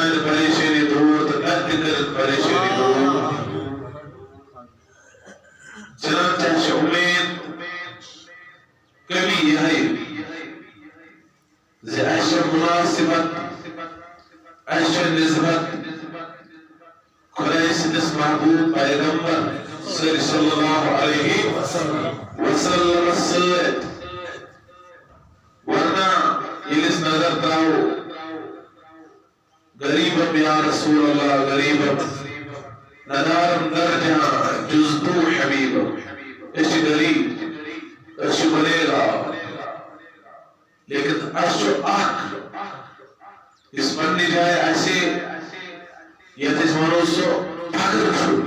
سان پریشانی دور تو تک کر پریشانی دور چنانچہ امید کبھی یہ اشر مناسبت اشر نسبت خدای سندس محبوب پیغمبر صلی اللہ علیہ وسلم سید ورنہ یلس نظر تراو غریبم یا رسول اللہ غریبم ندارم درجہ جزدو حبیبم اسی غریب اسی بنے گا لیکن اشو اک اس پنی جائے ایسے یہ تیس منوسو فکر شو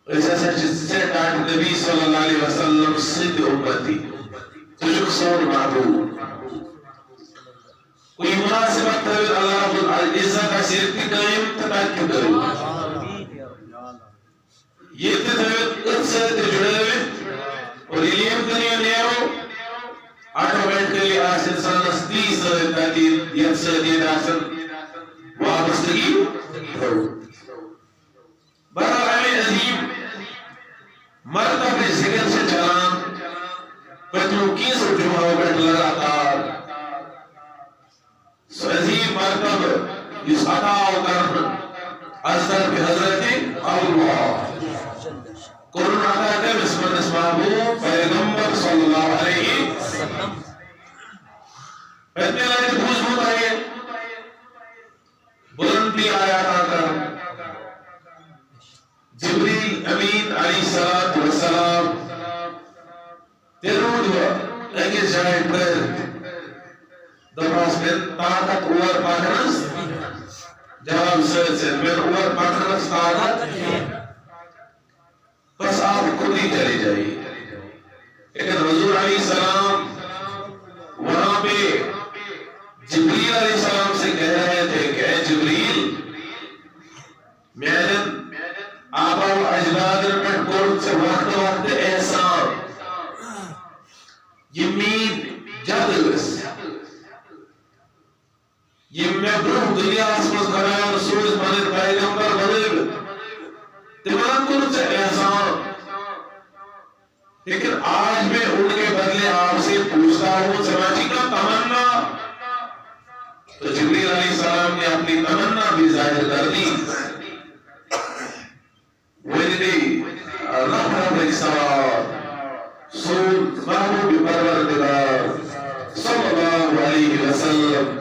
ایسا سچ آٹھ نبی صلی اللہ علیہ وسلم صد امتی تجھک سون محبوب کوئی مناسبت ہے اللہ رب العزت کا سرتی قائم تکاکی کرو یہ تتویت اتسر جڑے ہوئے اور علیم کنی نیرو آٹومیٹ کے لیے آس انسان استی سر تاکید یہ سر دید آسن وابستگی برحال ہمیں عظیم مرتبہ ذکر سے چلان پتنوں کی سو جمعہ بیٹھ لگاتار سو عظیم مرتبہ اس عطاو کرن اثر پہ حضرت اللہ قرآن عطا کے بسمت محبوب پیغمبر صلی اللہ علیہ وسلم پہنے لائے بھوز بھوز بلندی آیات آکر جبریل امین علیہ السلام تیرود ہوا ایک جائے پر دباس میں طاقت اوور پاکنس جواب سے میں اوور پاکنس طاقت بس آپ خود ہی چلے جائیے لیکن حضور علیہ السلام وہاں پہ جبریل علیہ السلام سے کہہ رہے تھے کہ اے جبریل میرے آبا و اجداد پر قرد سے وقت وقت احسان یہ مید جدلس یہ میں بروح دنیا اسمس قرآن رسول بنید پیغمبر بنید تمام قرد سے احسان لیکن آج میں ان کے بدلے آپ سے پوچھتا ہوں سماجی کا تمنا تو جبریل علیہ السلام نے اپنی تمنا بھی ظاہر کر دی ویدی رب رب السلام سود محبوب پروردگار صلی اللہ علیہ وسلم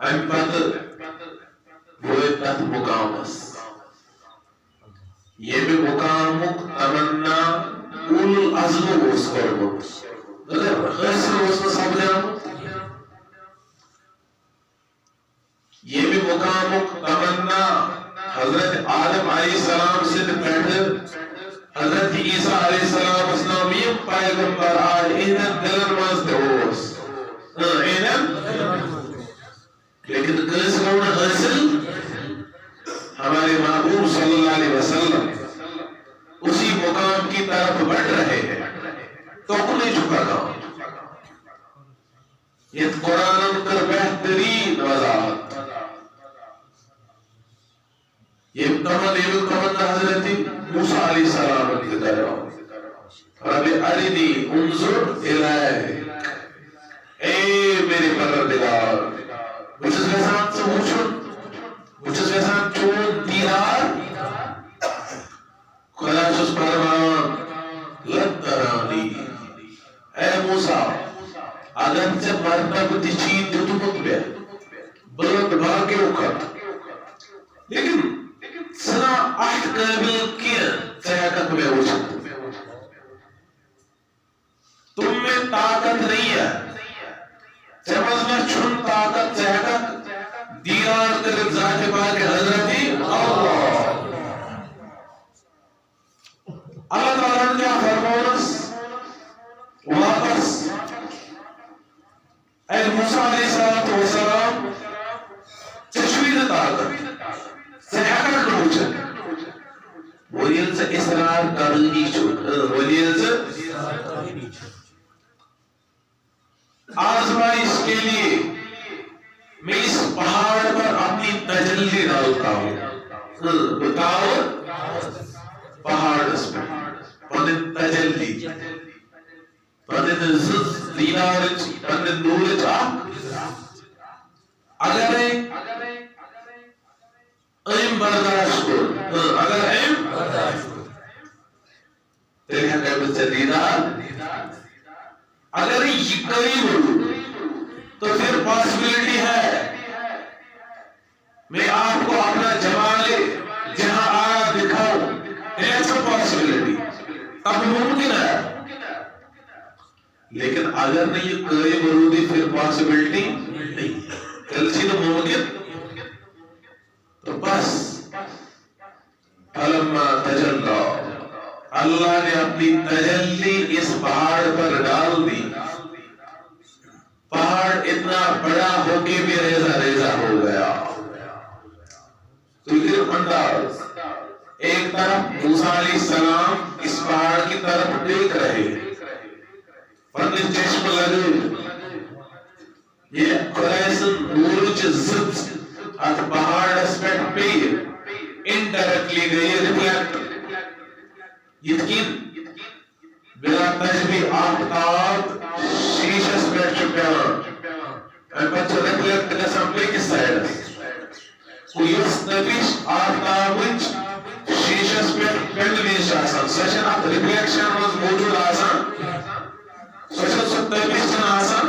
ام پت وہ تت مقامس یہ بھی مقامک تمنا اول العزم اس کرمت اگر خیصر اس میں سمجھا یہ بھی مقامک تمنا حضرت آدم علیہ السلام سے پہلے حضرت عیسیٰ علیہ السلام اسلامیم پیغمبر آج اینن دلن مزد ہوس لیکن کس کون حاصل ہمارے محبوب صلی اللہ علیہ وسلم اسی مقام کی طرف بڑھ رہے ہیں تو انہیں جھکا گا یہ قرآن کر بہترین وضاحت یہ تمن حضرت موسیٰ علیہ السلام کی طرف رب ارنی انظر الیک اے میرے پروردگار مجھے ویسان سے موچن مجھے ویسان چون دیدار خدا سس پروان لن ترانی اے موسیٰ اگر سے مرتب تچین دتمت بے بلند بھاگے اکھت لیکن سنا آٹھ قابل کیا چاہکت میں ہو سکتا تم میں طاقت نہیں ہے چمز میں چھن طاقت چاہکت دیار کر ذات پاک حضرتی اللہ اللہ تعالیٰ نے کیا فرمونس واپس اے موسیٰ علیہ السلام چشوید طاقت سہکر کروچن ولیل سے اسرار کرنی چھوٹ ولیل سے آزمائش کے لیے میں اس پہاڑ پر اپنی تجلی ڈالتا ہوں. بتاؤ پہاڑ اس میں پنن تجلی پنن زد دینارچ پنن نورچ اگر ایم برداشت کر اگر ایم تیرے ہاں کہ بچہ دیدار اگر یہ قریب ہو تو پھر پاسبلٹی ہے میں آپ کو اپنا جمال جہاں آیا دکھاؤں. ایسا پاسبلٹی تب ممکن ہے. لیکن اگر نہیں یہ قریب ہو پھر پاسبلٹی نہیں. کلچی تو ممکن تو بس فلما تجلی اللہ نے اپنی تجلی اس پہاڑ پر ڈال دی. پہاڑ اتنا بڑا ہو کے بھی ریزہ ریزہ ہو گیا. تو پھر انداز ایک طرف موسیٰ علیہ السلام اس پہاڑ کی طرف دیکھ رہے پندر چشم لگے یہ قریسن نور زد ات پہاڑ اس پر پیر انڈائریکٹلی گئی ریفلیکٹ یتکین بلا تجبی آفتاب شیشس پر چپیان بچہ ریفلیکٹ گسم پہ کس سائڈ کوئیس نبیش آفتابچ شیشس پر پینڈلیش آسان سوچن آپ ریفلیکشن روز موجود آسان سوچن ستبیشن آسان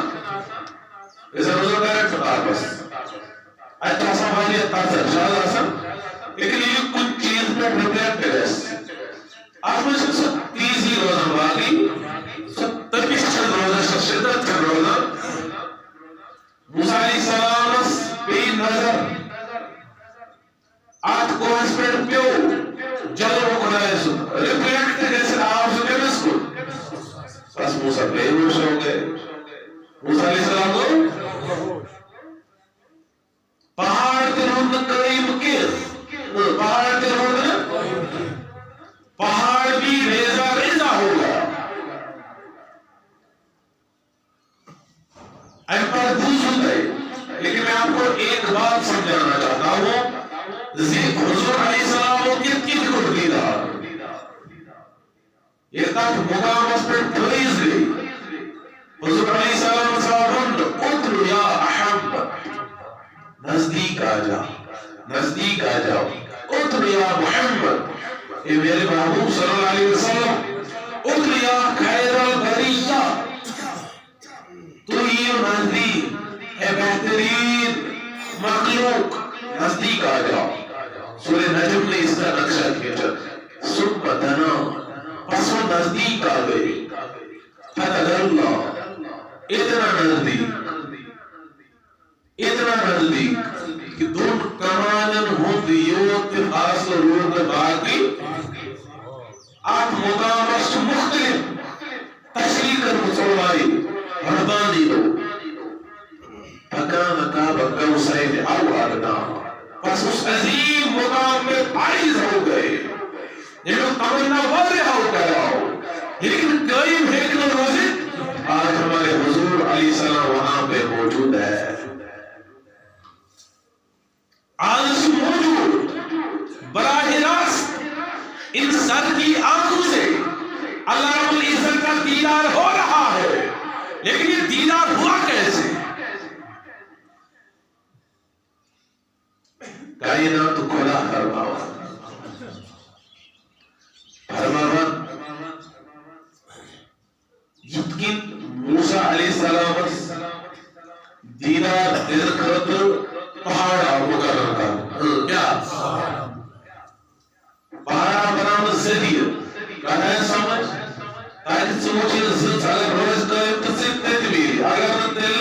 اسے روزو ڈائریکٹ آپس اچھا آسان بھائی تازہ شاید آسان لیکن یہ کچھ چیز پر ریفلیکٹ گیس آپ میں سے تیزی روزن والی ستبیشن روزن شدت کر روزن موسیٰ علیہ السلام پہ نظر آج کو اس پر پیو جلو خدای سن ریفلیکٹ جیسے آپ سنے اس کو بس موسیٰ بے ہوش ہو گئے. موسیٰ علیہ السلام کو پہاڑ کے روڈ قریب کر پہاڑ کے روڈ پہاڑ بھی ریزہ ریزہ ہوگا. ایمپر دوس ہو گئے. لیکن میں آپ کو ایک بات سمجھانا چاہتا ہوں حضور علیہ السلام کو کتنی کھٹ دیدہ یہ تک مقام اس پر تریز گئی. حضور علیہ السلام صاحبن اتر یا احب نزدیک آ جاؤ نزدیک آ جاؤ اتر یا محمد اے میرے محبوب صلی اللہ علیہ وسلم اتر یا خیر البریہ تو یہ نزدیک اے بہترین مخلوق نزدیک آ جاؤ. سورہ نجم نے اس کا نقشہ کھینچا ثم دنا پس وہ نزدیک آ گئے فتدلی اتنا نزدیک کہ دون کمانن ہوں دیوت فاصل رود باقی آٹھ مقام اس مختلف تشریح کر مسلمائی ہردانی دو فکان کعبہ قوسین او ادنا پس اس عظیم مقام میں فائز ہو گئے. یہ لوگ تمنا واضح ہو گیا لیکن قائم ہے کہ روزی آج ہمارے حضور علیہ السلام وہاں پہ موجود ہے. آج موجود براہ راست ان سر کی آنکھوں سے اللہ رب العزت کا دیدار ہو رہا ہے. لیکن یہ دیدار ہوا کیسے؟ کائنات کھلا فرماوا فرماون یتکن موسیٰ علیہ السلام دیدار دیر کرت پہاڑا مقرر کر کیا پہاڑا بنانا ذریعہ کہا ہے سمجھ تاکہ سمجھے زلز اگر روز قائم تصیب تدبیر اگر نہ دل.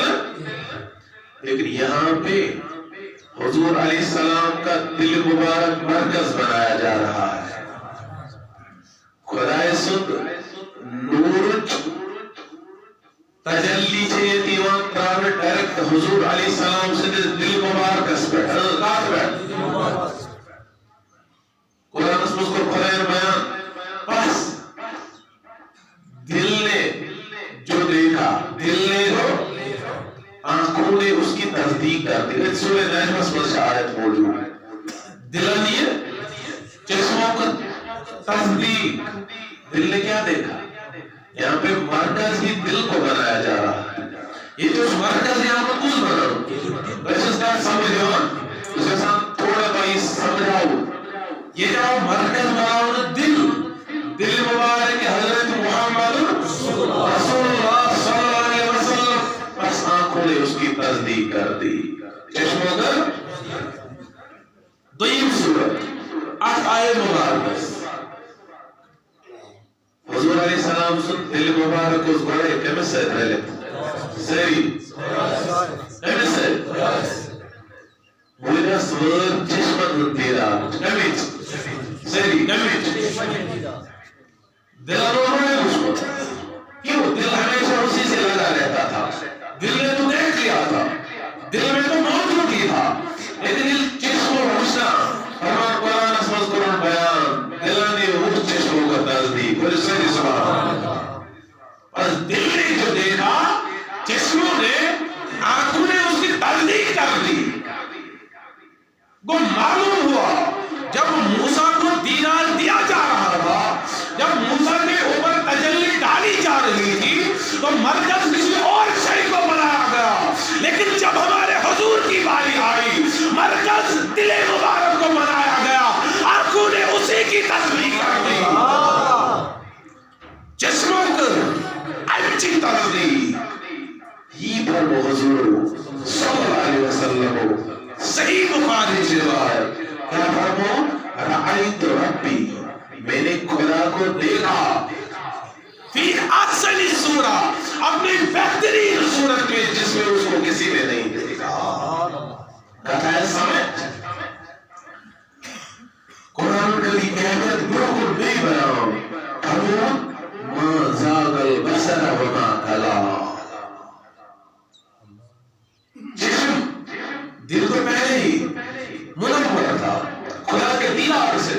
لیکن یہاں پہ حضور علیہ السلام کا دل مبارک مرکز بنایا جا رہا ہے. خدای سند نورچ تجلی چھے دیوان تراوے ڈائریکٹ حضور علیہ السلام سے دل مبارک اس پر حضرات بیٹھ قرآن اس مذکر خدای بیان پس دل نے جو دیکھا دل نے جو آنکھوں نے اس کی تصدیق کرتی ہے. سورہ نجم میں آیت موجود ہے. دلانیے چشموں کا تصدیق. دل نے کیا دیکھا؟ یہاں پہ مرکز ہی دل کو بنایا جا رہا ہے. یہ جو مرکز یہاں پر کچھ بنا ویسے کا سمجھو اسے تھوڑا بھائی سمجھاؤ. یہ جو مرکز بناؤ نا دل مبارک حضرت محمد رسول اللہ صلی اللہ علیہ وسلم. بس آنکھوں نے اس کی تصدیق کر دی. چشموں کا دویم صورت 8 آیت مبارک. حضور علیہ السلام سن دل مبارک اس گوڑے کمی سے دلیت سری کمی سے مجھے سور چشمن دیرا کمی سری کمی دلانوں ہوئے اس کو. کیوں؟ دل ہمیشہ اسی سے لگا رہتا تھا. دل نے تو دیکھ لیا تھا, دل میں تو موجود ہی تھا, لیکن دل چشموں روشنا فرمان قرآن اسمز قرآن بیان دلانے اس چشموں کا تصدیق اور سری سبحان. بس دل نے جو دیکھا چشموں نے آنکھوں نے اس کی تصدیق کر دی. وہ معلوم ہوا جب موسیٰ کو دینار دیا جا رہا تھا, جب موسیٰ کے اوپر تجلی ڈالی جا رہی تھی تو مرکز کسی اور شے کو بنایا گیا, لیکن جب ہمارے حضور کی باری آئی مرکز دل مبارک کو بنایا گیا. آنکھوں نے اسی کی تصدیق کر دی. چشموں کو اچھی تصدیق ہی پر وہ حضور صلی اللہ علیہ وسلم صحیح بخاری سے روایت کیا فرمو رأیت ربی میں نے خدا کو دیکھا فی احسن صورہ اپنی بہترین صورت میں جس میں اس کو کسی نے نہیں دیکھا. کہتا ہے سمجھ قرآن کا یہ اہمیت بالکل نہیں بیان. فرمو ما زاغ البصر وما طغى. چشم دل تو پہلے ہی منور تھا خدا کے دیدار سے,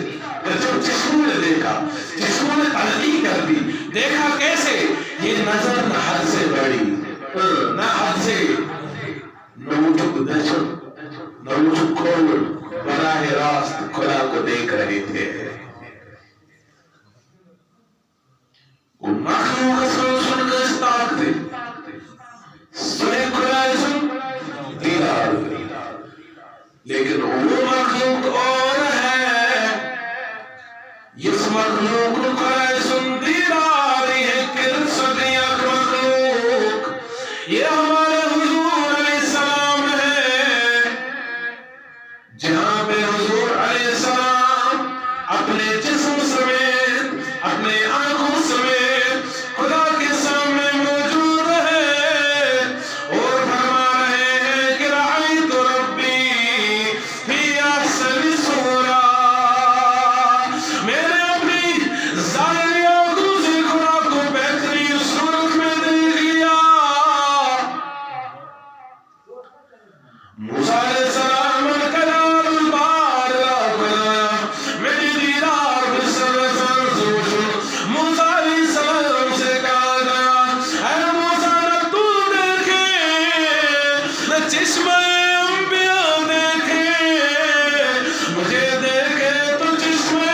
جب چشموں نے دیکھا چشموں نے تصدیق کر دی. دیکھا کیسے؟ یہ نظر نہ حد سے بڑی نہ حد سے نوچک دشت نوچک کھول براہ راست خدا کو دیکھ رہے تھے. وہ مخلوق سن کر استاق تھے سنے خدا سن دیدار, لیکن وہ مخلوق اور ہے. اس مخلوق کو خدا سن دیدار ہے کہ صدیق مخلوق یہ ہمارے حضور علیہ السلام ہے, جہاں پہ حضور علیہ السلام اپنے جسم سمیت اپنے آنکھوں سمیت خدا کے سامنے موجود ہے اور فرما رہے ہیں کہ رأیت ربی فی احسن صورہ. میں نے اپنی ظاہری آنکھوں سے خدا کو بہترین صورت میں دیکھ لیا. موسیٰ علیہ السلام کلام البار لا میری دیدار بسر سنزوش. موسیٰ علیہ السلام سے کہا گیا اے موسیٰ نہ تو دیکھے نہ چشمہ انبیاء دیکھے, مجھے دیکھے تو چشمہ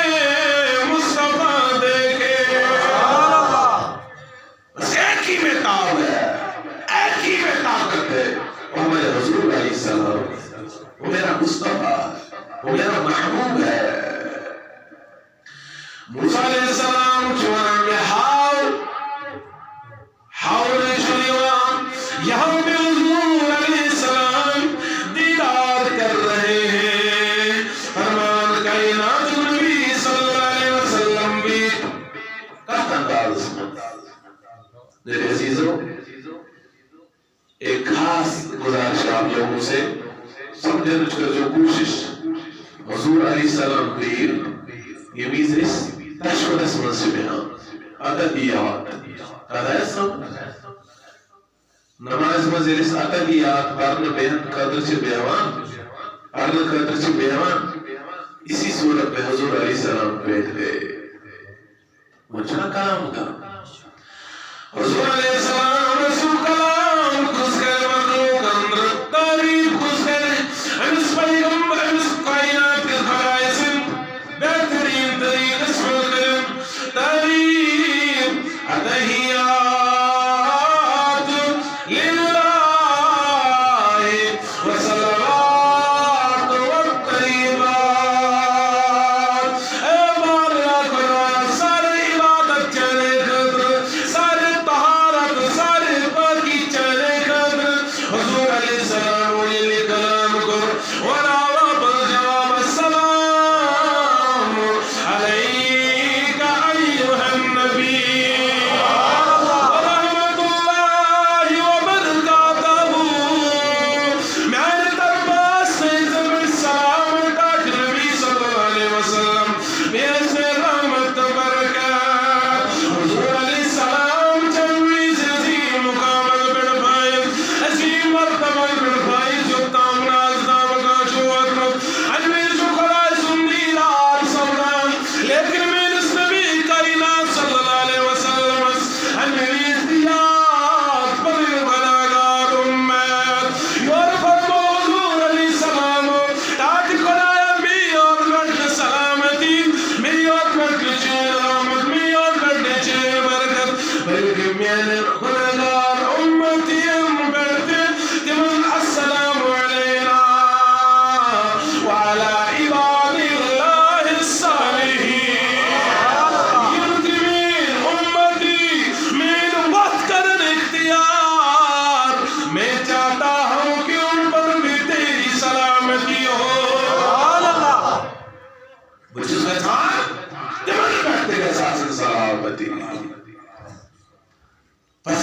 مصطفیٰ دیکھے. بس ایک ہی میں تاب ہے, ایک ہی میں طاقت ہے. وہ میرے حضور علیہ السلام, وہ میرا مصطفیٰ, وہ میرا محبوب ہے. موسیٰ علیہ السلام چوانا میں ہاؤ نے شنیوان یہاں پہ حضور علیہ السلام دیدار کر رہے ہیں. فرمان کائنات نبی صلی اللہ علیہ وسلم بھی کہتا انداز میرے عزیزوں ایک خاص گزارش آپ لوگوں سے سمجھنے کا جو کوشش حضور علیہ السلام پیر یہ میزرس تشکر اسم سبحان ادبیات قدر نماز مجلس ادبیات پڑھنا بیان قدر سے بیوان پڑھنا قدر سے بیوان اسی صورت میں حضور علیہ السلام بیٹھ گئے. مجھنا کلام کا حضور علیہ السلام رسول کلام خس گئے مخلوق اندر تعریف خس گئے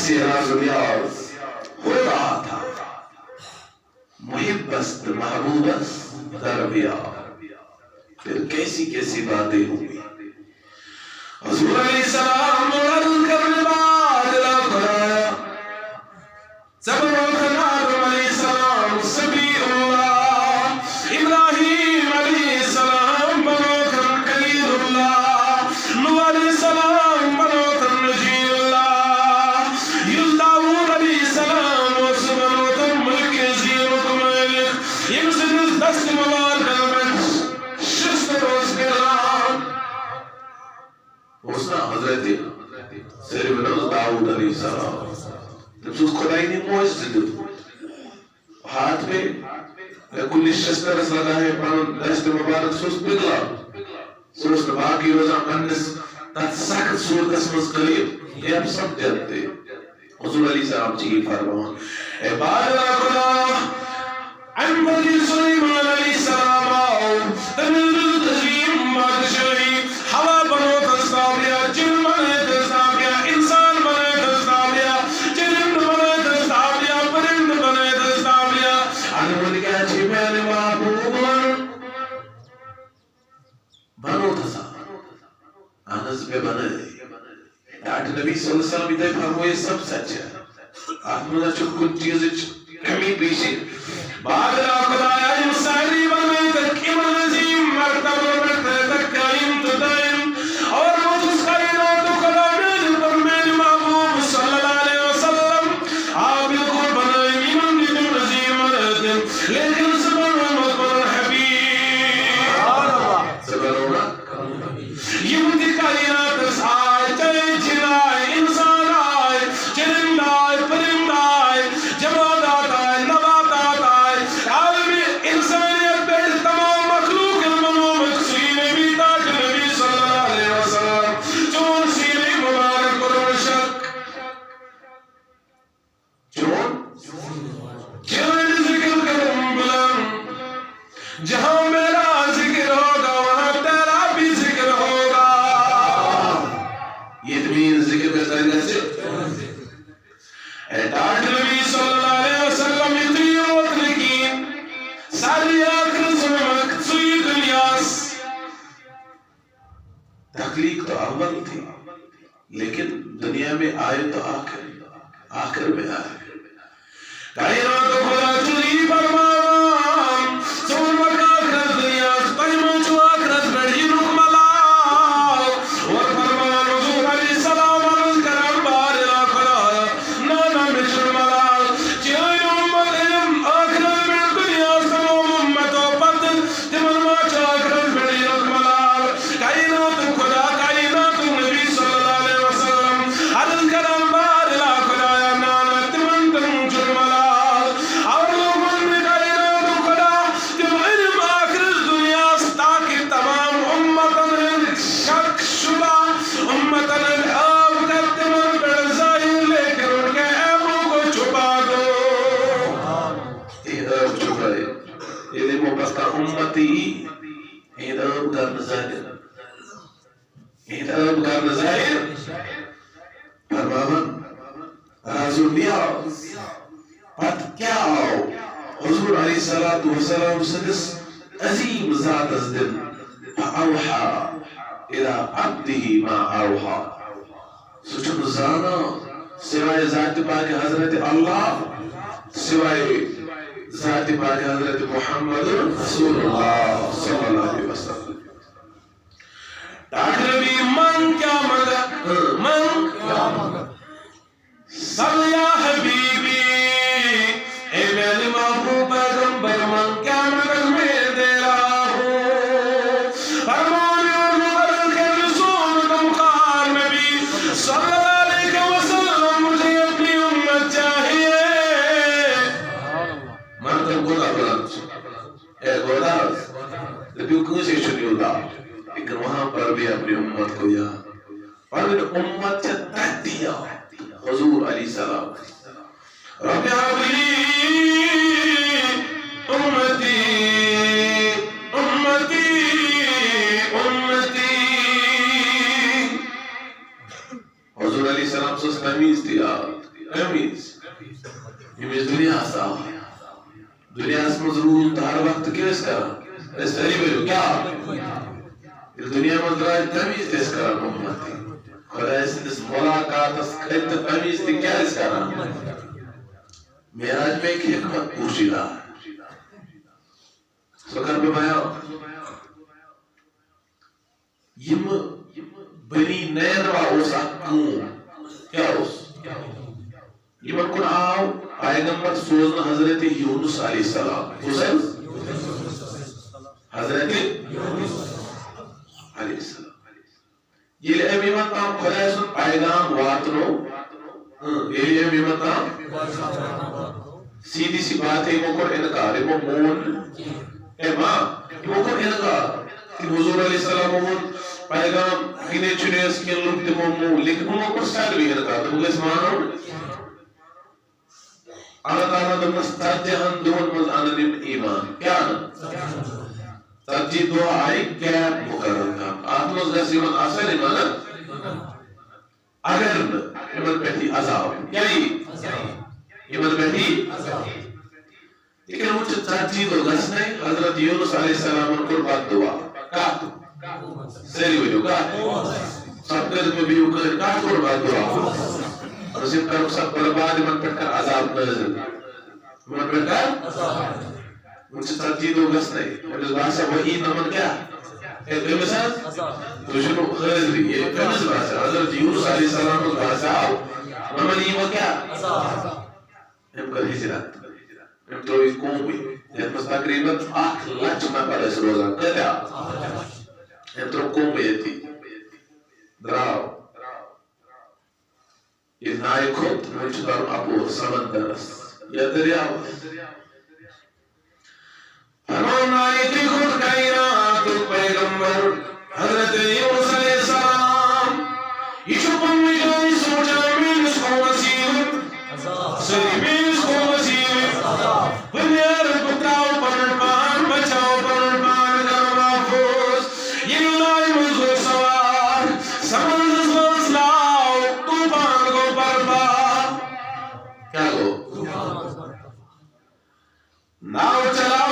سے راز و نیاز ہو رہا تھا، محب است محبوب است در بیار، پھر کیسی کیسی باتیں ہوئی. حضور علیہ السلام عرض کرنے بعد لاکھایا زبر و خنادم علیہ السلام سبی اللہ، ابراہیم علیہ السلام بنوکن قلیل اللہ، نوح علیہ السلام بنوکن نجی اللہ، یوسف داؤد علیہ السلام اس بنوکن ملک عظیم و مالک، یمسن دست مبارک شست روز گران. اس نا حضرت سیدنا داؤد علیہ السلام تمسوس خدای نے معجزہ دیت ہاتھ میں کلی شسترس لگا ہے پن دست مبارک سوس پگلا سوس باقی روزہ پنس تت سخت صورت مز قریب یہ ہم سب جانتے. حضور علیہ السلام چی فرمان اے بارہ خدا عن بنی سلیمان علیہ السلام آؤ تنیر تجیم بادشاہی ہوا بنو تستابیا جن بنے تستابیا انسان بنے تستابیا جن بنے تستابیا پرند بنے تستابیا. انہوں نے کہا جی میں نے محبوب بنو تسا آنس پہ بنے ڈاٹ نبی صلی اللہ علیہ وسلم ادھے فرمو یہ سب سچ ہے. آپ مجھے چھو کچھ چیز کمی پیشی بعد خدایا انسانی بنے تک ایمان عظیم مرتبہ بڑھتے تک قائم تو دائم اور مجھس خیرات و خلامین پر میرے محبوب صلی اللہ علیہ وسلم آپ کو بنائیں ایمان عظیم مرتبہ لیکن سبر محمد بن حبیب سبر محمد یہ مجھے کائنات سائے چاہے جنائے انسان آئے چرند آئے پرند آئے جمادات آئے نباتات آئے عالم انسانیت پہ تمام مخلوق المنو مقصین بھی تاج نبی صلی اللہ علیہ وسلم چون سینے مبارک قرآن شک چون ذکر کرم بلند جہاں میرا ذکر ہوگا وہاں تیرا بھی ذکر ہوگا. یہ تمہیں ذکر کا طریقہ سے اٹاٹ نبی صلی اللہ علیہ وسلم اتنی روت لیکن ساری آخر سمک سوئی دنیاس تخلیق تو اول تھی لیکن دنیا میں آئے تو آخر میں آئے. کائنات خدا چلی فرمان سون وقت آخرت دنیاس قیمہ چو آخرت بڑی نکملا اور فرمان حضور علیہ السلام عرض کرم بارلا خدا نانا مشر ملال چاہی امت علم آخرت بڑی دنیاس تمام امت و پتن تمن ماچ آخرت بڑی نکملا. کائنات خدا کائنات نبی صلی اللہ علیہ وسلم عرض کرم بارلا خدا نانا تمن تم جرملا اور لوگوں میں کائنات خدا تم علم آخرت دنیاس تاکہ تمام امتن شک شبہ امتن آب کر تمن بڑھ ظاہر لے کر ان کے عیبوں کو چھپا دو. یہ عیب چھپائے علم و پستہ امتی عیب کرن ظاہر عیب کرن ظاہر فرماون راز و نیاز پت کیا آؤ حضور علیہ السلام سدس عظیم ذات از دل فاوحا الى عبده ما اوحا. سچن زانا سوائے ذات پاک حضرت اللہ سوائے ذات پاک حضرت محمد رسول اللہ صلی اللہ علیہ وسلم. ڈاکٹر نبی من کیا مگر من کیا مگر صلی یا حبیبی اے میرے محبوب پیغمبر من کیا مگر میں دے رہا ہوں. فرمان اور کے رسول تم خار نبی صلی اللہ علیہ وسلم مجھے اپنی امت چاہیے. من تم گودا بلند اے گودا لیکن کسی چھنی ہوتا لیکن وہاں پر بھی اپنی امت کو یاد پر امت سے تحتیہ حضور علیہ السلام رب عبلی امتی امتی امتی. حضور علیہ السلام سے تمیز دیا کیا اس کا سری بھائی کیا دنیا میں درائے تمیز اس کا محمد خدا اس ملاقات اس خیلت تمیز تھی کیا اس کا معراج میں ایک حکمت پوچھی رہا ہے سکر پہ بھایا یم بنی نیروا اوسا کون کیا اوس یمن کن آو پیغمبر سوزن حضرت یونس علیہ السلام حسین حضرت علیہ السلام یہ امیمت تام خدا سن پیغام واتنو یہ امیمت تام سیدھی سی بات ہے مکر انکار امو مون ماں مکر انکار کہ حضور علیہ السلام مون پیغام گنے چنے اس کے لوگ تمو مون لیکن مکر سال بھی انکار تو اس مانو اللہ تعالیٰ دمس ترجیحاً دون مز اننیم ایمان کیا نا ترجیح دو آئی گیپ مقرر کا آتموز جیسی من آسان ایمان اگر ایمان بیٹھی عذاب کیا ایمان بیٹھی لیکن مجھے ترجیح دو گس نہیں حضرت یونس علیہ السلام ان کو بات دعا کات سیری ویڈیو کات سب کرد میں بھی اوکر کات کو بات دعا رسیم کرو سب برباد من پڑھ کر عذاب نظر من پڑھ کر مجھے ترجیح دو گس نہیں اس بات سے وہی نمن کیا ایک مثال تو شنو خرد لی یہ فیمس بات ہے حضرت یونس علیہ السلام اس بات سے آؤ نمن یہ وہ کیا ہم کر ہجرات ہم تو اس قوم ہوئی یہ مست تقریباً 8 لاکھ میں پڑھ اس روزہ کہتے آپ ہم تو قوم ہوئی تھی دراؤ یہ نائے خود مجھ در ابو سمندرس یا دریاو فرمان نائے تھی خود کائنات پیغمبر حضرت یونس علیہ السلام یہ شپن میں جائی سوچا میں اس کو نصیب سری میں اس کو نصیب بنیار بکاؤ پرنپان بچاؤ پرنپان کر محفوظ یہ نائے مزور سوار سمندر سلاؤ طوفان کو برپا کیا گو ناو چلاؤ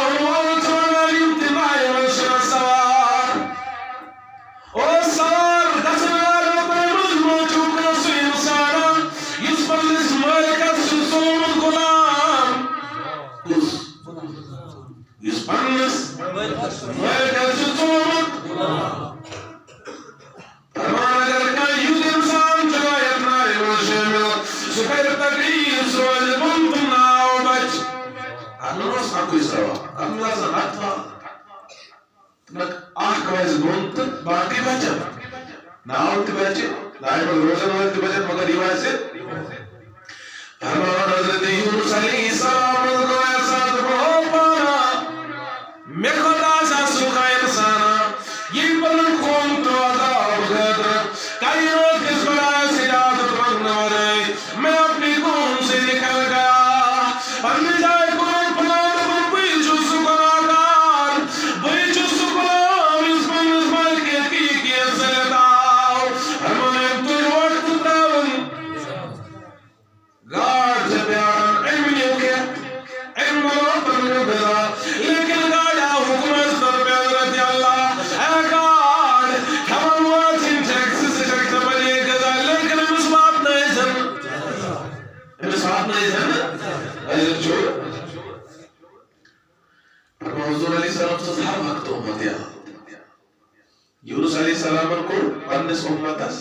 یونس علیہ السلام کو پنس امتس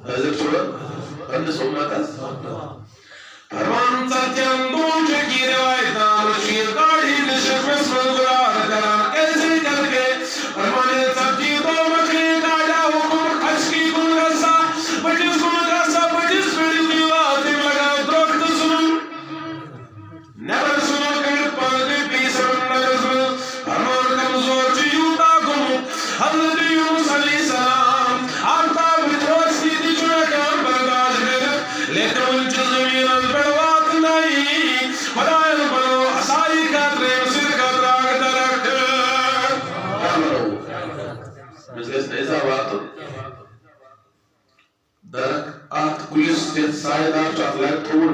حضرت چھوڑا پنس امتس فرمان ستیان دون چکی روایتان شیر کاڑی نشک مسمن گرار کران ایسے کر کے فرمان سبجی دو مکری کاڑا حکم خش کی کن رسا بجس کن رسا بجس پیڑی دیوات لگا درخت سنن نبر سنن کرد پاندی پیسر نگر سنن فرمان کمزور چیوتا کن حضرت یونس علیہ السلام آفتاب روشنی دی چڑکان برداشت کرد لیکن ان چیز زمین از بڑوات نہیں خدای بلو اسائی کا ترین سر کا دراغ درک مثل ایسا بات درک آت کلیس تیت سائے دار چاہت لائٹ تھوڑ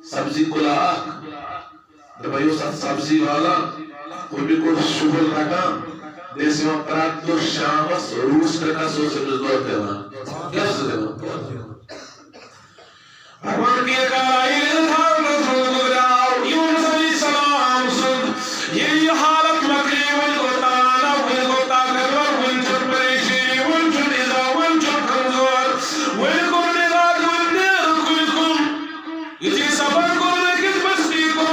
سبزی کلا آک دبائیو ساتھ سبزی والا Umi ko shubal rakam. Desse uma prato chama roos ka soos nos do tema. Yes tema. Bhagwan ki kaai tha rasul gurao Yunus alayhi salam sud ye halat makri wal qur'an wal taqdir wal jabarishi wal juliza wal khamzor wal qur'an wal nar kulkum yati sabar kurne kis basti ko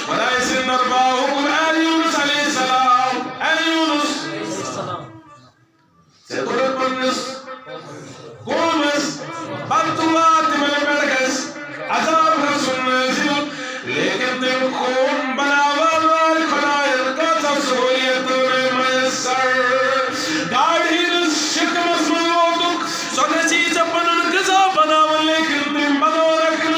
wala isin narbahu al Yunus alayhi salam al Yunus sekolah penulis Gomes Bantuat Melberges Azab Rasul Nazil Lekin Tim Khun Banawal Wal Khalair Katab Suhuliyat Mayassar Dadhil Shikmas Maloduk Sonasi Japanan Gaza Banawal Lekin Tim Banorakn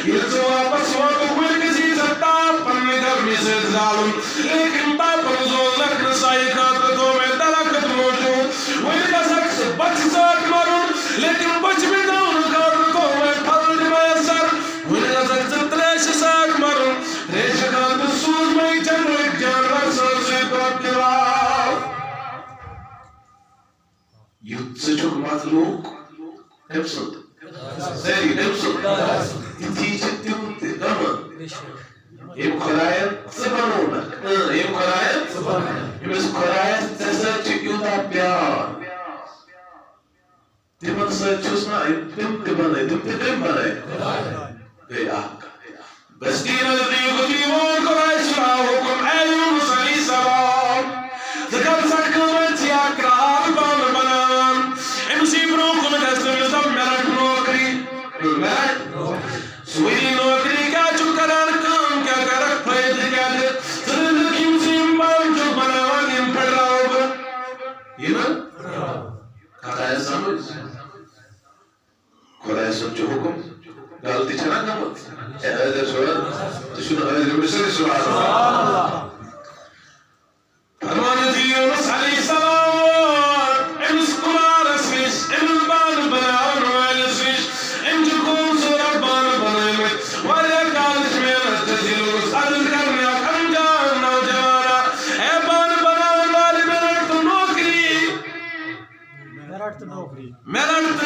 Yilzu Apas Waduk Wilkisi Zatta Pannigar Mizid Zalum Lekin Tapan Zolak Nasaikat Tome Dalakat Mojud Wilkasak Batsat Marun Lekin Bach Bidaun Kar Tome Pald Mayasar Wilkasak Zatresh Sak Marun Reshakat Suz Mai Chanrik Janvar Sazikot Divav Yutse Chuk Matluk Hepsut Seri Hepsut Titiche Tiunte Dama Im Khurayat Sabanona Im Khurayat Im Khurayat Tesa Chikyuta Pyar Timan sa chusna tim tibane tim bane ya Bastina Yuti Mon Khurayat Sura Hukum Yunus alayhi salam Zakar Sakmat Yakra Ban Banan MC Bro Kun Gastam Yusam Merak Nokri Merak Sweet Nokri Ka Chukaran Kam Kya Karak Payed Kade Zindagi Musim Ban Chuk Banawan Im Padraub You know? Khurayat Samaj Khurayat Samaj Hukum Galti Chana Kamat Ehada Surat Tishun Ehada Misri Subhanallah Farmanati Yunus alayhi salam Ems Kumar Asmish Ems Ban Banan Wal Asmish Ems Jukum Surat Ban Banan Wala Kalish Mena Tajilus Adil Karna Kamjan Naujana Eban Banan Wali Merat Nokri Merat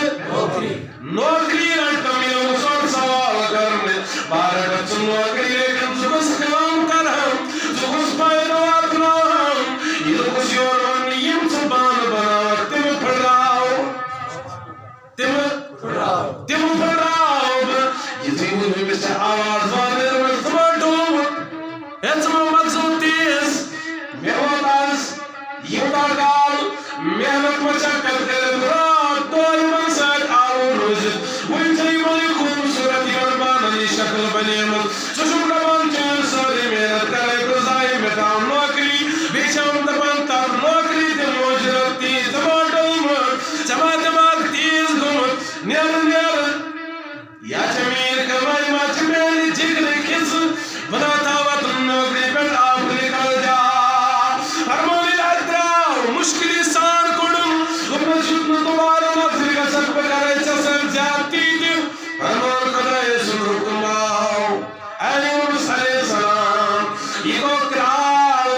Nokri Antamil Sor Sawal Karne Bharat Nokri Lekin Zugus Kam Karam Zugus Paidawat Ram Yugus Yoron Yim Saban Banawat Tim Parao Tim Parao Yitimu Mr. Awaz Valer Mazmatum Etzma Mazzutis Mewatas Yudagal Mehnat Machakat Kadrat Doi Mansat Aur Ruzit Wintai Malikum Surat Yarban Ali Shakal Banemat Sushum Kaban Chil Sari Mehnat Kare Kuzai Metam Nokri Bisham Tapan Tar Nokri Tim Mojrati Tamadum Chamadamag Tiz Gumat Nyer Ya Jamir Kamai Machmeri Jigri Kiz Vanatawat Nokri Pet Abri Kalja Harmoni Adra Mushkili San Kudum Umajut Nutumara Nazrika Sakbakara Chasam Jati Harmon Khurayat Surukumau Yunus alayhi salam Ego Kral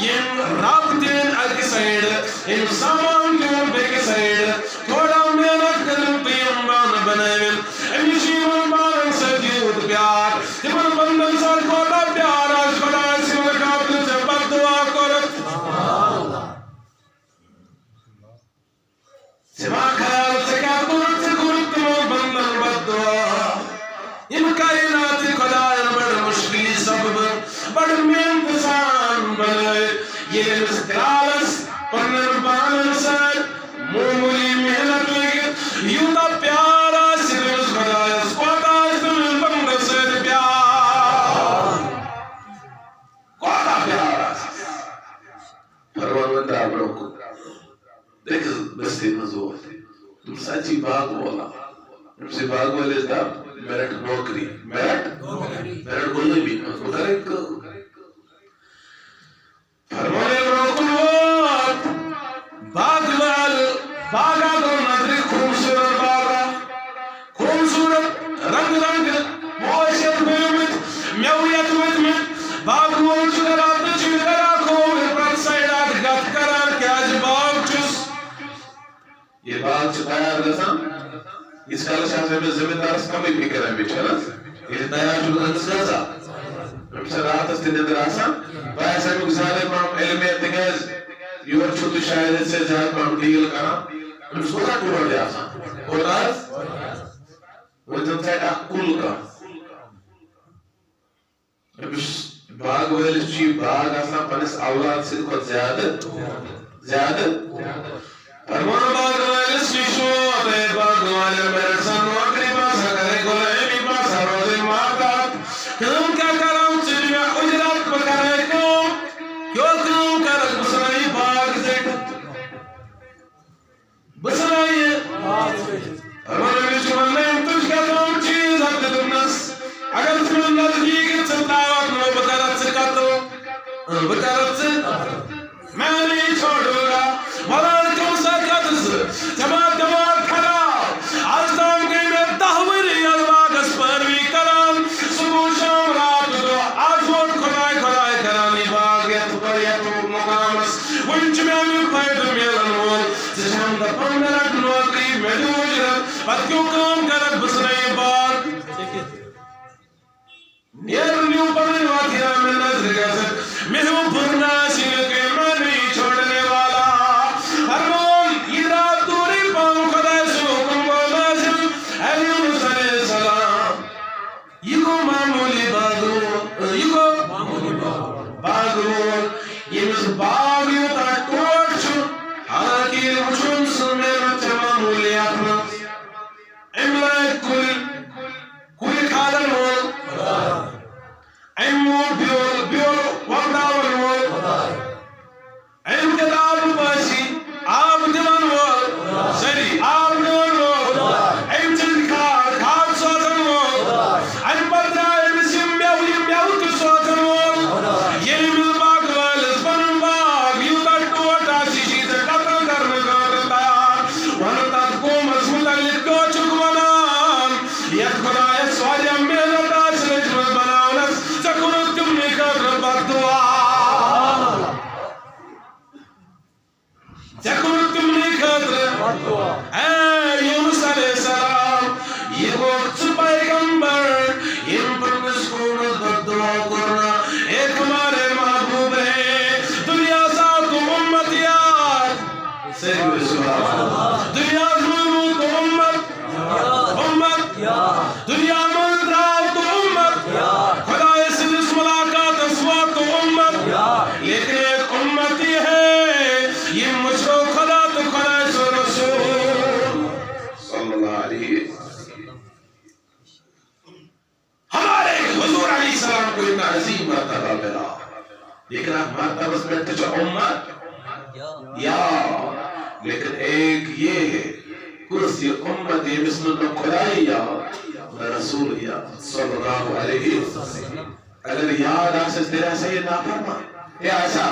Yim Rabdin Alki side Yim Saman Tum Beki side Thoda Mehnat Karim Tiyam Ban Banavin Yim Shivan Baran Sajid Pyar Timan Bandan Sar Kota Pyar Aj Khurayat Simar Kapil Se Badua Korat Sima Khayal Se Kya Kurat Se Kurat Mo Bandan Badua Yim Kainat Khurayat Bad Mushkili Sabab Bad Meintisan Bale Yim Istiqlalas Pannar Banan Sad Mumuli Mehnat Legit Yuta Pyara Sirus Khurayat Kota Istamil Bandan Sad Pyar Kota Pyara Farman Mandra Broko Dekh Basti Nazor Tum Sachi Baag Wala Tumse Baag Wale Zdab Merit Nokri Merit Golai Bhi Correct Farmane Brokulwat Bagwal Baga Do Nadri Khumsurat Baga Khumsurat Rang Moishat Mit Mewiyat Mit Bagwal Chukarat Chukarat باغ تیار گژھان اس calls میں زمیندارس کمی فکر امچ یہ تیار گژھان امس راتس تہ ندر آسان بہس امیک زیادہ پہم علم تکیاز یور چھو تو شاید سے زیادہ پہم ڈیل کران امس کوتاہ ٹوٹ آسان کوتاہ وجن سائڈ اخ کل کا امس باغ وٲلِس چھُ یہِ باغ آسان پننس اولاد سۭتۍ کھۄتہٕ زیادٕ فرمان باغ وٲلِس نِش اے باغ والٮ۪ن میرٹ سان نوکری باسا کرے غلٲمی باسا روزے ماتات کٲم کیٛاہ کران ژٕ دِ مےٚ اُجرت بہٕ کرے کٲم کیٛاہ کٲم کرکھ بہٕ ژھٕنہٕ یہِ باغ ژٔٹِتھ بہٕ ژھٕنہٕ یہِ فرمان أمِس چھُ ونان تُہۍ کیٛاہ کٲم چیٖز ہکھ ژٕ دوٚپنس اگر ژٕ مےٚ نزدیٖک ژٕ دعوت نو بہٕ کرکھ ژٕ قتل بہٕ کرکھ ژٕ میں نہیں چھوڑوں گا مولانا کیوں سا قتل ژےٚ ما دٮ۪ماغ خراب آز تام گٔے مےٚ 10 ؤری یتھ باغس پٲروی کران صبح شام رات دۄہ آز ووت خۄداے کران یہِ باغ یتھ مقامس وۄنۍ چھُ مےٚ امیُک فٲیدٕ میلن وول ژٕ چھَم دپان مےٚ رٹ نوکری مےٚ دِ اُجرت پتہٕ کیوں کٲم کرکھ بہٕ ژھٕنَے یہِ باغ نیرن یوں پنن واتھیا میں نظر گژھن مےٚ ہیوٗ بُرٕ آسہِ نہٕ کینٛہہ میں نہیں چھوڑنے والا فرمان یہِ درٛاو دوٗرٕے پہم خۄداے سُنٛد حُکم گوٚو نازِل اے یوٗنُس علیہ السلام یہِ گوٚو معموٗلی باغ وول ییٚمِس باغ یوٗتاہ ٹوٹھ چھُ حالانکہِ ییٚلہِ وٕچھُن سٕنٛز محنت چھےٚ معموٗلی اتھ منٛز أمۍ لٲگۍ کُلۍ کھالن وول أمۍ ووٚن بیول وۄپداون وول أمۍ کِتاب بٲسی آب دِوان وول سٲری آب دِوان وول أمۍ ژٔٹۍ کھاد سوزن وول اَمہِ پتہٕ درٛاے أمِس یہِ مٮ۪وٕ تہِ سوزن وول ییٚلہِ أمِس باغہٕ وٲلِس پنُن باغ یوٗتاہ ٹوٹھ آسہِ یہِ چھی ژےٚ قتل کرنہٕ خٲطرٕ تیار وَنہٕ تتھ قومس مُتعلق کیٛاہ چھُکھ ونان یتھ خۄدایس واریاہ محنت آسہِ لٔجمٕژ بناونس ژےٚ کوٚرُتھ تِمنٕے خٲطرٕ بددُعا ژےٚ کوٚرُتھ تِمنٕے خٲطرٕ اے یوٗنُس علیہ السلام یہِ گوٚو ژٕ پیغمبر ییٚمۍ پننِس قومس بددُعا کوٚر نا ایک ہمارے محبوب ہے دنیا سا تو امت یار دنیا ظلم تو امت دنیا منٛز درٛاو تو امت خۄداے سٕنٛدِس مُلاقاتس ووت تو امت لیکن ایک امت یہ ہے یہ مجھ کو خدا تو خدا سو رسول صلی اللہ علیہ ہمارے حضور علیہ السلام کو اتنا عظیم مرتبہ ملا لیکن آپ مرتبہ میں تو امت یا لیکن ایک یہ ہے کرسی امت یہ مثل خدای یا رسول یا صلی اللہ علیہ وسلم اگر یاد آسے تیرا سے یہ نافرمان یہ ایسا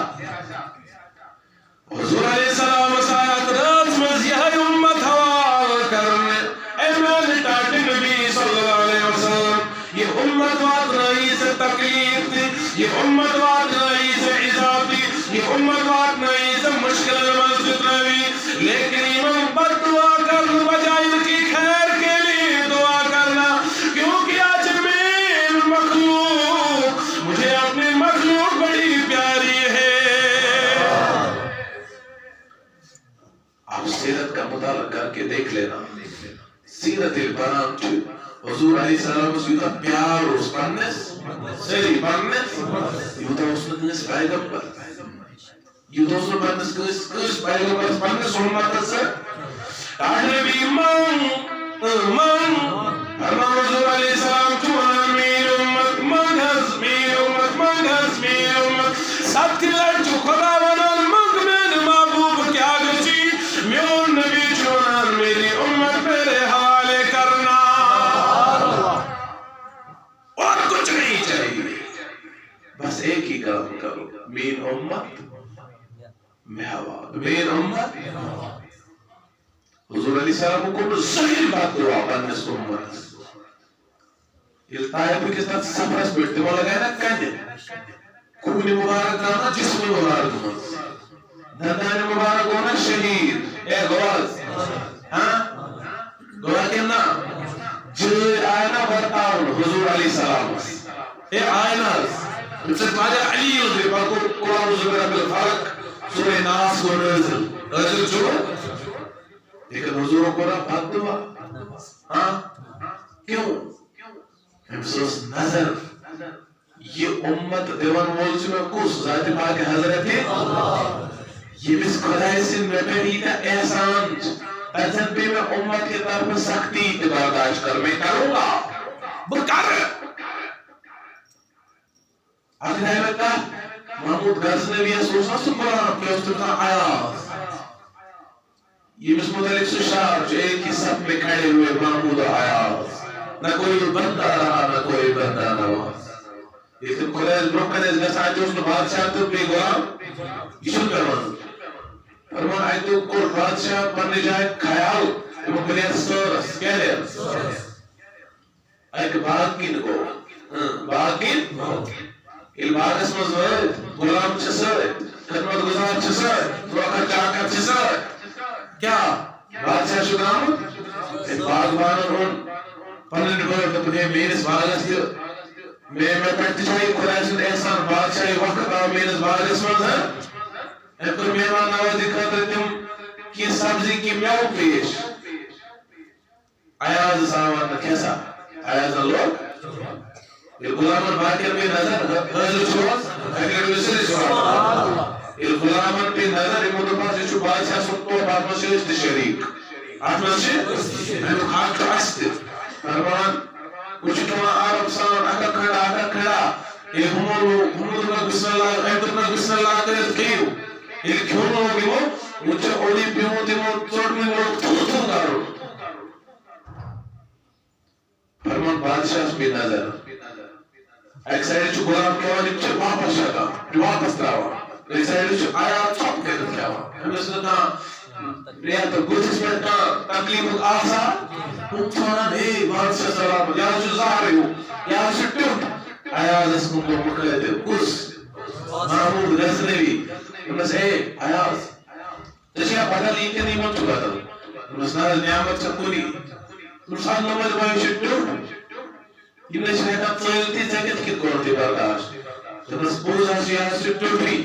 حضور علیہ السلام سایت رات مز یہ امت حوال کرنے اے میل ٹاٹی نبی صلی اللہ علیہ وسلم یہ امت وات نہیں سے تکلیف تھی یہ امت وات نہیں سے عذاب تھی یہ امت وات نہیں سے مشکل مسجد روی لیکن امام بد دعا کرنے بجائے ان کی خیر کے لیے دعا کرنا کیونکہ آج میرے مخلوق مجھے اپنی مخلوق بڑی پیاری ہے آپ سیرت کا مطالعہ کر کے دیکھ لینا سیرت البرام حضور علیہ السلام اس یوتا پیار اس پرنس سری پرنس یوتا اس نکنس پیغمبر یوتا اس نکنس کس پیغمبر پرنس امت سے آخر بھی من فرمان حضور علیہ السلام چوان میر امت منگز میر امت سب کی لڑچو خدا ونان منگ میں محبوب کیا گچی میون نبی چونان میری امت میرے حوالے کرنا اور کچھ نہیں چاہیے بس ایک ہی کام کرو مین امت میں حوالے مین امت حضور علیہ السلام کو صحیح بات دعا بنس امت یہ طائب کے ساتھ سفرس بیٹھتے وہ لگائے نا کہنے خون مبارک آنا جسم مبارک ہونا دندان مبارک ہونا شہید اے غواز ہاں اے آئیناز بچت ماجہ علیل گئی پر قرآن زبرہ بالفرق سورہ ناس کو نازل چھوڑا لیکن حضور کو رہا بات دعا ہاں کیوں حفظ نظر یہ امت دیوان مولچ میں کس ذات پاک حضرت یہ بس خدای سے میں پہلی کا احسان تجھن پہ میں امت کے طرف سختی برداشت کر میں کروں گا بکر آخر ہے کہ محمود غزنوی سوچنا سکران کہ اس طرح آیاز یہ بس متعلق سے شعر جو ایک ہی سب میں کھڑے ہوئے محمود آیاز نہ کوئی بندہ رہا نہ کوئی بندہ نواز یہ تو خدای بروکن اس گسا جو اس نے بادشاہ تو بے غلام یہ شن کروانا فرمان آئی تو کور بادشاہ پرنے جائے خیال وہ کلیا سورس کہہ لیا ایک باغ کی نگو باغ کی il باغ اس مزورد غلام چسرد خدمت گزار چسرد روکر چاکر چسرد کیا بادشاہ شکرام ایک باغ بانر پنن نگو تو پنہ میرس باغ اس میں پڑھتی چاہیے خدا سن احسان بادشاہی وقت آو میرس باغ اس مزورد ایک اور مہمان نوازی خاطر تم کی سبزی کی میو پیش آیاز سامان کیسا آیاز اللہ یہ غلامن باقر پہ نظر حضر شواز اگر وسیل شواز یہ غلامن پہ نظر امود پاس جو بادشاہ سکتو بات مسیح شریک آپ مسیح میں تو خاک تو عصد فرمان کچھ کما عرب سان اکا کھڑا یہ ہمودنا بسم اللہ ایدرنا بسم اللہ کرت کیو یہ کیوں نہ ہوگی وہ مجھے اوڑی پیوں دیمو چوڑنے وہ تو دارو فرمان بادشاہ بھی نظر ایک سائیڈ چو غلام کیا ہوا نیچے واپس شاکا واپس تراوا ایک سائیڈ چو آیا چوپ کہتا کیا ہوا ہمیں اس نے کہا ریا تو گوشت میں کہا تکلیف آسا پوچھانا نہیں بادشاہ سلام یا جو ظاہر ہو یا جو ٹوٹ آیا جس کو مکلے تھے اس محمود غزنوی انس اے آیاز تشیہ پڑھا لی کے نہیں من چکا تھا انس ناز نعمت چکولی انسان نمج بائی شکتو یہ نے شہدہ تصویلتی زکت کی کورتی برداشت انس پوزا شیعہ شکتو بھی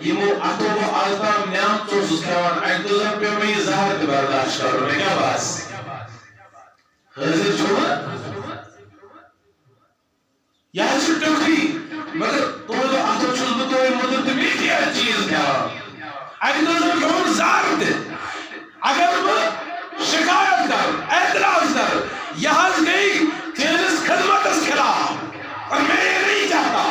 یہ مو اتو و آزدام نعمت تو سکھاوان ایدوزن پہ میں ظاہر برداشت کرو میں کیا باس حضر چھوڑا یا شکتو بھی مگر تو جو اتو چھلد تو مدد میں کیا چیز کیا ایدوزن کون ظاہر دے اگر وہ شکایت کر اعتراض کر یہاں گئی تیرس خدمت اس خلاف اور میں یہ نہیں چاہتا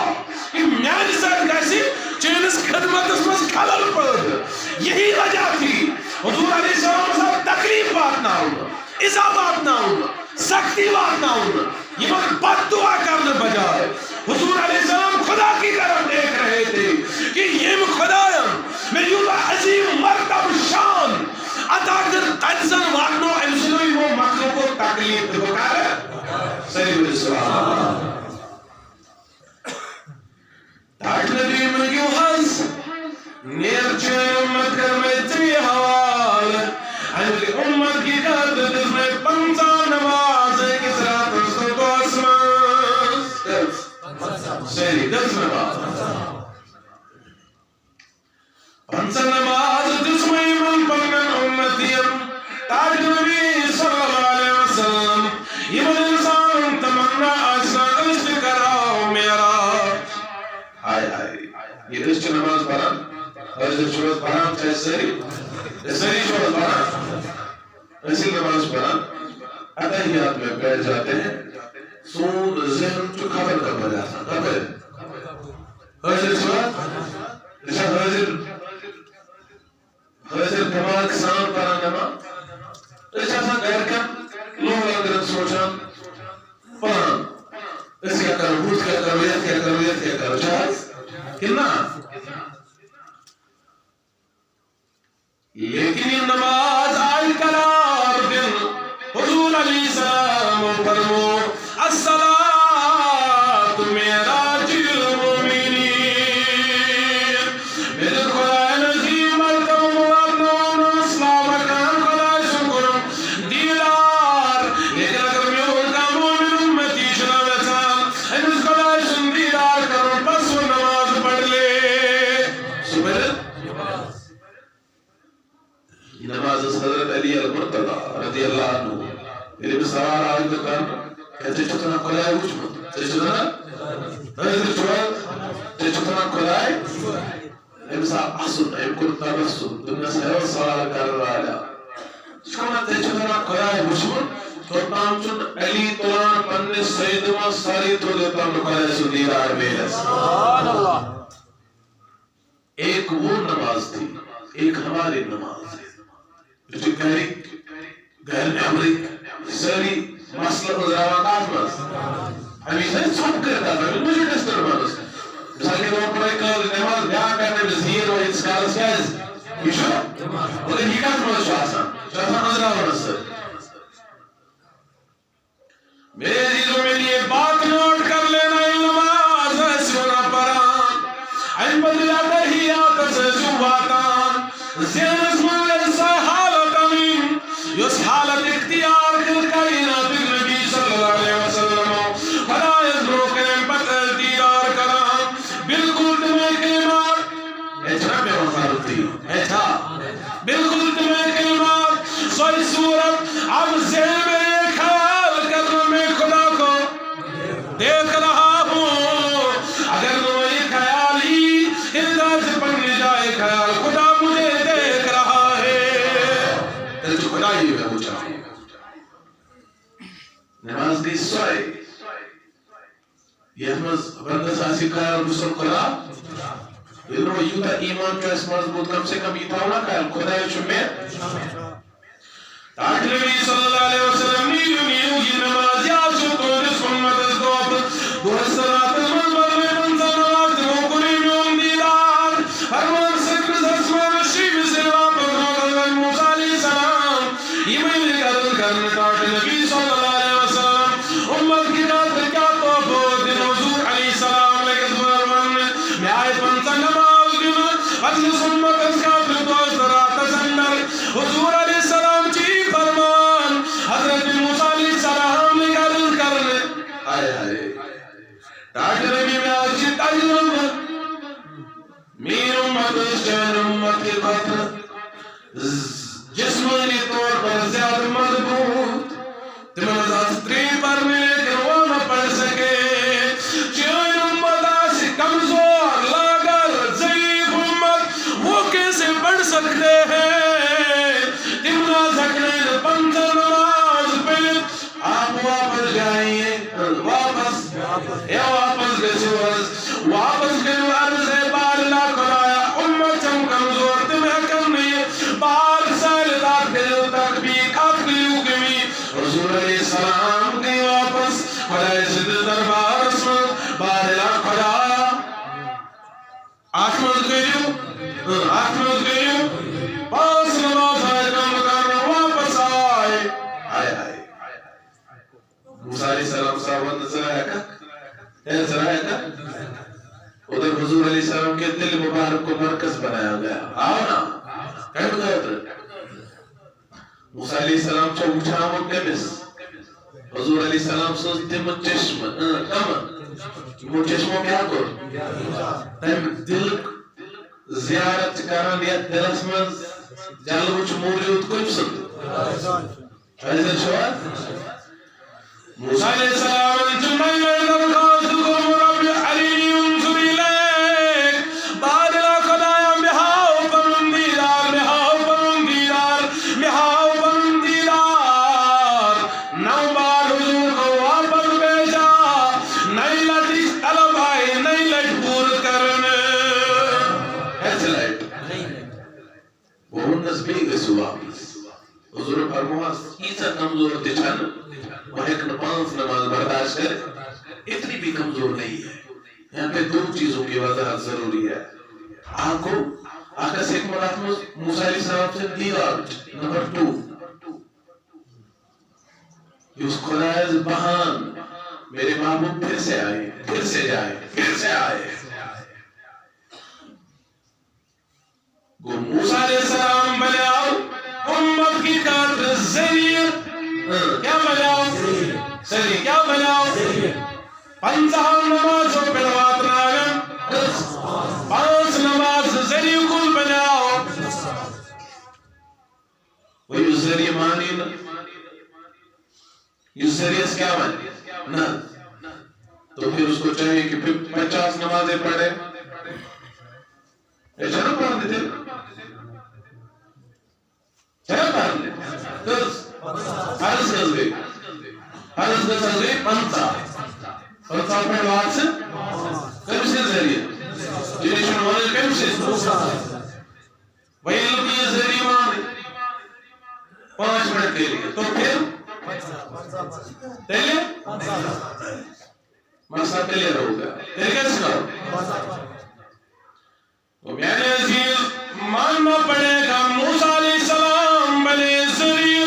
کہ میانی ساتھ کیسی تیرس خدمت اس میں خلل پڑ یہی وجہ تھی حضور علیہ السلام صاحب تکلیف بات نہ ہوں ازا بات نہ ہوں سختی بات نہ ہوں یہ وقت بد دعا کرنے بجائے حضور علیہ السلام خدا کی طرف دیکھ رہے تھے کہ یہ خدایا میں یوں عظیم مرتب شان عطا کر تجزن وارنو انسلوی وہ مخلوق کو تکلیف دے بکار ہے صحیح علیہ السلام تاک نبی میں کیوں حس نیر چھے مکر میں تی حوال انجلی امت کی قد دس میں پنسا نماز کس رات اس کو آسمان صحیح دس نماز پنسا نماز دس میں من پنگن امتیم تاج نبی صلی اللہ علیہ وسلم یہ من انسان تمنا آسنا عشق کراؤ میرا آئے آئے یہ عشق نماز پڑھا حضرت شروع پڑھا چاہے سری شروع پڑھا ایسی نماز پڑھا اتحیات میں بیٹھ جاتے ہیں سون ذہن جو خبر کر بجا تھا خبر حضرت شروع حضرت دماغ سان پڑھا نماز ایسا سا گھر کم لوگ اگر سوچا پڑھا اس کیا کرو بھوت کیا کرو یہ کیا کرو یہ کیا کرو جائز کنا لیکن یہ نماز آئی قرار دن حضور علیہ السلام فرمو الصلاة معراج المؤمنین میرے خدا نظیم الکم مرنون اسلام کان خدا شکر دیدار لیکن اگر میں ان کا مومن امتی شنویتا انس خدا شندی Ele precisava algo do carro. Que te chuta na colher último. Te chuta na? Te chuta na colher. Ele precisava assunto. Ele cortava assunto. Tu não sei o salário carvalho. Escolha te chuta na colher último. Totam chun Ali Tulan Panne Sayyiduma Sari to detam na colher sudira melas. Subhanallah. ایک وہ نماز تھی ایک ہماری نماز ہے جو گھر میں ہماری ساری مسئلہ گزراوات آس ہمیشہ چھپ کرتا تھا مجھے ڈسٹر مانس مثال کے طور پر ایک نماز بیان کرنے میں زیر و انسکال سیاز یہ شو مگر یہ کا نماز شو آسان گزراوات سر میرے عزیزوں میں یہ بات نوٹ کر لینا یہ نماز ہے سونا پران این بدلاتا ہی آتا سے جواتان زین اسمان ایسا حالت امین یس حالت اختیار کر کائنات نبی صلی اللہ علیہ وسلم فرائض روکنے پتر دیدار کرام بالکل تمہیں کلمات ایچھا میں وفارتی ایچھا بالکل تمہیں کلمات سوئی صورت اب ذہن میں ایک خیال کرنا میں خدا کو دیکھ رہا ہوں اگر کوئی خیال ہی انداز سے پڑھنے جائے خیال خدا مجھے دیکھ رہا ہے تیرے جو خدا ہی ہے وہ چاہوں نماز دی سوئے یہ ہمیں بندہ ساسی خیال رسول خدا یہ لوگ یوتا ایمان جو اس مضبوط کم سے کم یہ تھا ہونا خیال خدا ہے چمیں تاکہ نبی صلی اللہ علیہ وسلم نیو یہ نماز یا سکو جس امت اس کو دو حسنات المنبر میں منظر نماز دمو کنی میون دیدار فرمان سکر زرسمان شیب سے واپس روکل موسیٰ علیہ السلام یہ میں نے قدر کرنے تاکہ نبی صلی اللہ علیہ وسلم امت کی قدر کیا توفو دن حضور علیہ السلام لیکن فرمان میں آئے پنسا نماز دن اجلس امت اس کا دوست رات سندر حضور علیہ السلام چی فرمان حضرت موسیٰ علیہ السلام نے قدر کرنے آئے آئے تاکہ نبی میں آجی تجربہ میر امت جن امت کی قدر جسمانی طور پر زیادہ مضبوط تمہیں زاستری پر ملے کہ وہ نہ پڑھ سکے چین امت آسی کمزور لاغر ضعیف امت وہ کیسے پڑھ سکتے ہیں تمنا زکنے پنجر نماز پہ آپ واپس جائیے واپس گئے عرض بار لا کرایا امت چم کمزور تمہیں کم نہیں بار سال تک بھی کافلیوں کے بھی حضور علیہ السلام گئی واپس خدای زد دربار اسمت بار لا کرایا آٹھمت گئیو پاس نماز آئے کم کرنا واپس آئے آئے موسیٰ علیہ السلام صاحب نظر آیا کا نظر آیا کا ادھر حضور علیہ السلام کے دل مبارک کو مرکز بنایا گیا آؤ نا کہیں بتا ادھر موسیٰ علیہ السلام چو اچھا مقدمس حضور علیہ السلام سوچتے مو چشم مو چشموں کیا کر تم دل زیارت کرن یا دلس من جلوچ موجود کوئی سکتے ایسا شوات موسیٰ علیہ السلام جمعی میں درخواست کو مربی علی انظر الیک بعد لا خدایا محاو پرن دیدار محاو پرن دیدار محاو پرن دیدار نو بار حضور کو واپس بیجا نئی لٹی طلب آئے نئی لٹ پور کرنے ایسے لائٹ وہ نسبی گسو واپس حضور فرمواز ایسا کمزور دچھانا وہ ایک پانچ نماز برداشت کرے اتنی بھی کمزور نہیں ہے یہاں پہ دو چیزوں کی وضاحت ضروری ہے آقا سے ایک مرات موسیٰ علیہ السلام سے دیوار نمبر 2 اس خدایز بہان میرے محبوب پھر سے آئے پھر سے جائے پھر سے آئے گو موسیٰ علیہ السلام بلے آؤ امت کی قدر ذریعہ کیا بجاؤ سری کیا بجاؤ پنجہم نمازوں پڑھوات ناگن 5 نماز ذریعہ کل بجاؤ وہی ذریعہ مانی نا اس ذریعے سے کیا بنے نہ، تو پھر اس کو چاہیے کہ پھر 50 نمازیں پڑھے. چلو پڑھ لیتے چلو پڑھ لیتے حرض گز گئی 50 پہ بات سے کم سے ذریعے جنیشن ہونے کم سے وہی لوگ یہ ذریعے مان 5 منٹ کے لیے تو پھر تیلے مسئلہ کلیئر ہوگا. پھر کیسے کرو تو میانے عزیز ماننا پڑے گا موسیٰ علیہ السلام بنے ذریعے